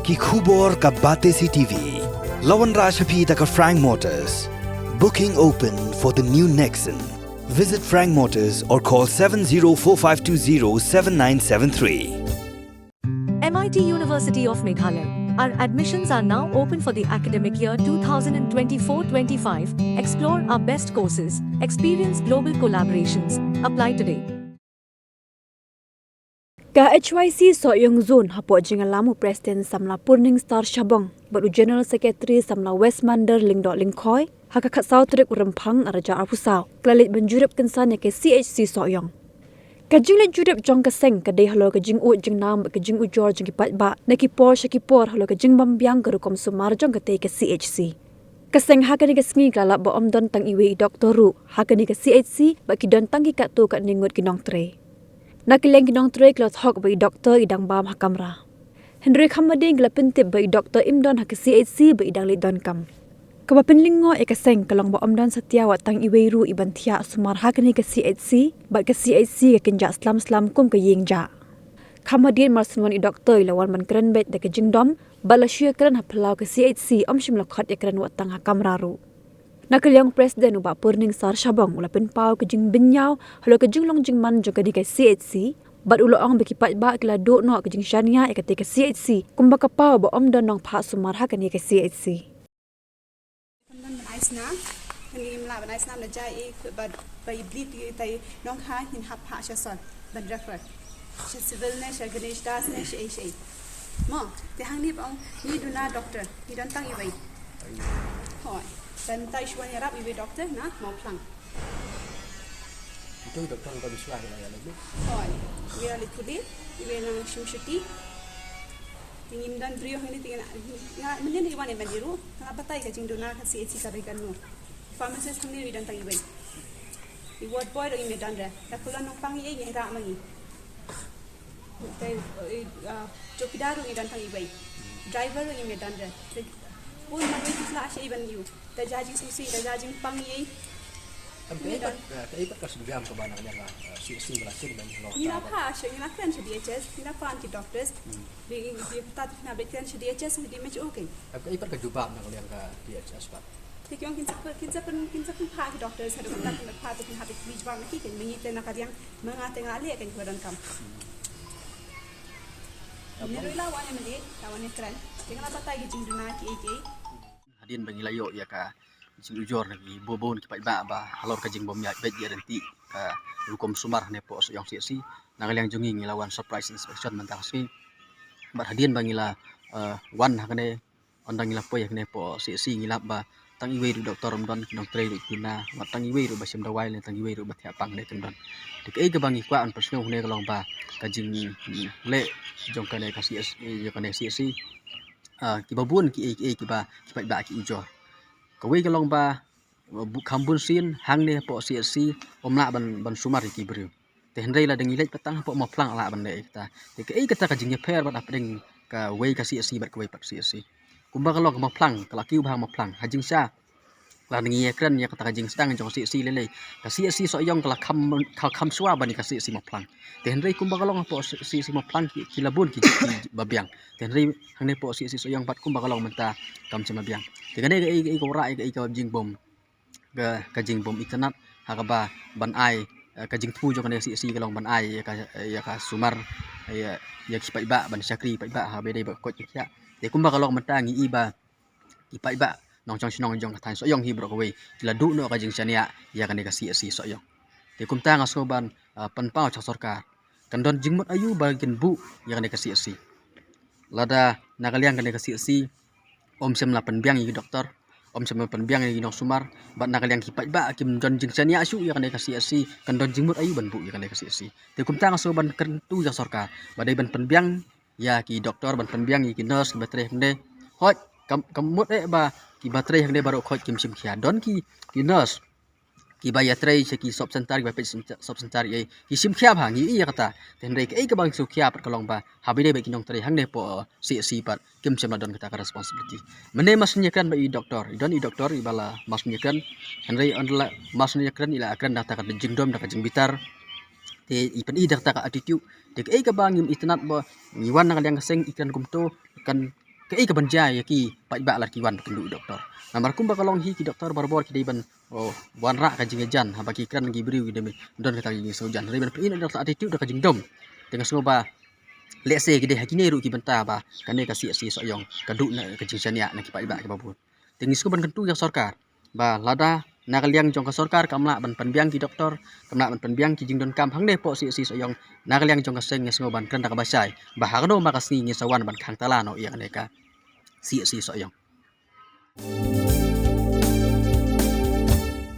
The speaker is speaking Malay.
Ki khubor ka bate CTV. Lawan Rajhapi taka Frank Motors. Booking open for the new Nexon. Visit Frank Motors or call 7045207973. MIT University of Meghalaya. Our admissions are now open for the academic year 2024-25. Explore our best courses, experience global collaborations. Apply today. Ka HYC Soyong Zone hapo jingalamu President Samla Purning Star Shabong baru General Secretary Samla Westmander Lingdok Lingkoi haka katsau trik urempang araja apusau klalit benjurep kensan ke CHC Soyong. Kajing le jurep jong keseng kadai halo kajing u jing nam kajing u jor jing kipat ba nakipor shakipor halo kajing bambiang garukom sumar jong kate ke CHC. Keseng hakani ke sngi kala ba omdon tang iwe Dr. Ru hakani ke CHC ba kidon tang ki katu kat ningut kinong tre. Nakileng kinong tre klot hok ba Dr. idang bam hakamra. Henry Khamading kala pentip ba Dr. Imdon hak CHC ba idang lidon kam. Kabapen lingo ekaseng kalong ba omdon setiawat tang iwe ru iban thia sumar hakani ke CHC ba ke CHC ke kenja slam kum ke yingja. Khamadin marsunwan i doktor ilawan man keren bet de ke jingdom bala syua keren hapelau ke CHC shim lakhot ya keren wat tang hakam raru. Nakaliang presiden uba Purning Star Shabong ulapen pau ke jing benyau halo ke jing long jing man juga di ke CHC bat ulo ong bekipat ba kala do no ke jing syania ke CHC kumba ka pau ba omdon nong pha sumar hakani ke CHC. Isna ni mla ban isna na jai bad by bleed tai nong ha hin hap ha shason ban refer she civil ne she ganesh das ne she she mo te hang ni bang ni duna doctor ni don tang ibai hoi ban tai shwan yarap ibai doctor na mo plang itu doktor ka biswa ya lagi hoi we are lituli ibai nang shimshiti ingin dan brio ini tinggal na mending di mana bandiru kenapa tai kacing dona kasi eci sabikan no pharmacist hamni dan tangi bai di ward boy ini dan dah kulan nong pangi ini ra mangi tai jokidaru ini dan tangi bai driver ini dan dah pun mari kita asy ban yu da jajing susi da jajing pangi Tapi kas gam ke bana nya si belasin dan lo. Ni apa asy ni kan DHS ni apa anti doctors di tat na bekan DHS di match okay. Tapi ipat ke jubab na kalian ke DHS pak. Tikyong kinsa pun pa doctors ada kontak nak pa tu habis bridge bar nak kan mengite nak yang mengateng ali kan kudan kam. Ni lawan ni meli lawan ni keren. Dengan apa tai gijing duna ki Hadin bagi layo ya ka jujur lagi bobon kipat ba halor kajing bom ya bet ya nanti ka hukum sumar ne po yang si nangal yang jungi lawan surprise inspection mentang si bar hadin bangila wan hakane ondang ngila po ya ne po si ngilap ba tang iwe ru doktor don kinong tre ru tina tang iwe ru basim dawai le tang iwe ru bathia pang le kendon dik e ke bangi kwa an persno ne kalong ba kajing le jong kane ka si ya kane si ki babun ki ba kipat ba ki ujor Kawai kalong ba kambun sin hang ne po CSC omla ban sumar ki bru te hendai la dengi lek petang po mo plang la ban ne kita te ke kata ka jingnya per ban apeng ka wei ka CSC bat kawai pat CSC kumba kalong mo plang kala ki ba mo plang hajing sa la dengi ekran ya kata ka jing stang jong CSC lele ka CSC so yong kala kam swa ban ka CSC mo plang te hendai kumba kalong po CSC mo plang ki labun ki babiang te hendai hang ne po CSC so yong bat kumba kalong menta kam cema biang Tingane ke ko ra ke jing bom ka jing bom itanat hakaba ban ai ka jing thu jo kan si kalong ban ai ya ka sumar ya kipai ba ban syakri pai ba ha be dei ba ko ya te kumba kalong mentangi iba kipai ba nong chong sinong jong ka tan so yong hi bro ko we kila du no ka jing chania ya kan ka si so yong te kum tang aso ban pan pau cha sarkar kan don jing mot ayu ba kin bu ya kan ka si lada nakaliang kan ka si Om sem la penbiang i doktor om sem penbiang i nong sumar bat nakal yang kipat ba kim don jing sania asu ya kan kasi kan don jingmut ayu ban bu ya kan kasi te kum tang so ban kentu yang sorka badai ban penbiang ya ki doktor ban penbiang i ki nurse ki batre hande hot kamut ba ki batre hande baru khot kim sim khia don ki nurse ki baya trai ki sop sentar ki pet sop sentar ye ki sim khia bang i ya kata ten rek ke bang su khia pat kalong ba habide ba ki nong trai hang ne po si pat kim sem ladon kita ka responsibility mene masnya kan ba i doktor i bala masnya kan henry ondla masnya kan ila akan data ka jingdom da ka jingbitar te ipan i data ka attitude de ke bang im itnat ba ngiwan nang yang seng ikan kumto kan Kei ka banjai ki pai ba lar ki wan kendu doktor. Namar kumba kalong hi ki doktor barbor ki ban oh wan ra ka jing jan ha bagi kran gi briu de don ka jing so jan riban pin doktor attitude ka jing dom. Tengah soba lese ki de hakine ru ki benta ba kane ka si soyong kadu na ka jing jania na ki pai ba ki babun. Tengis ko ban kentu yang sorkar ba lada nagaliang jong ka sorkar kamla ban panbiang ki doktor kamla ban panbiang ki jing don kam hang de po si soyong nagaliang jong ka seng nges ngoban kran ka basai ba hagno makasni ngesawan ban khang tala no yang neka si soyong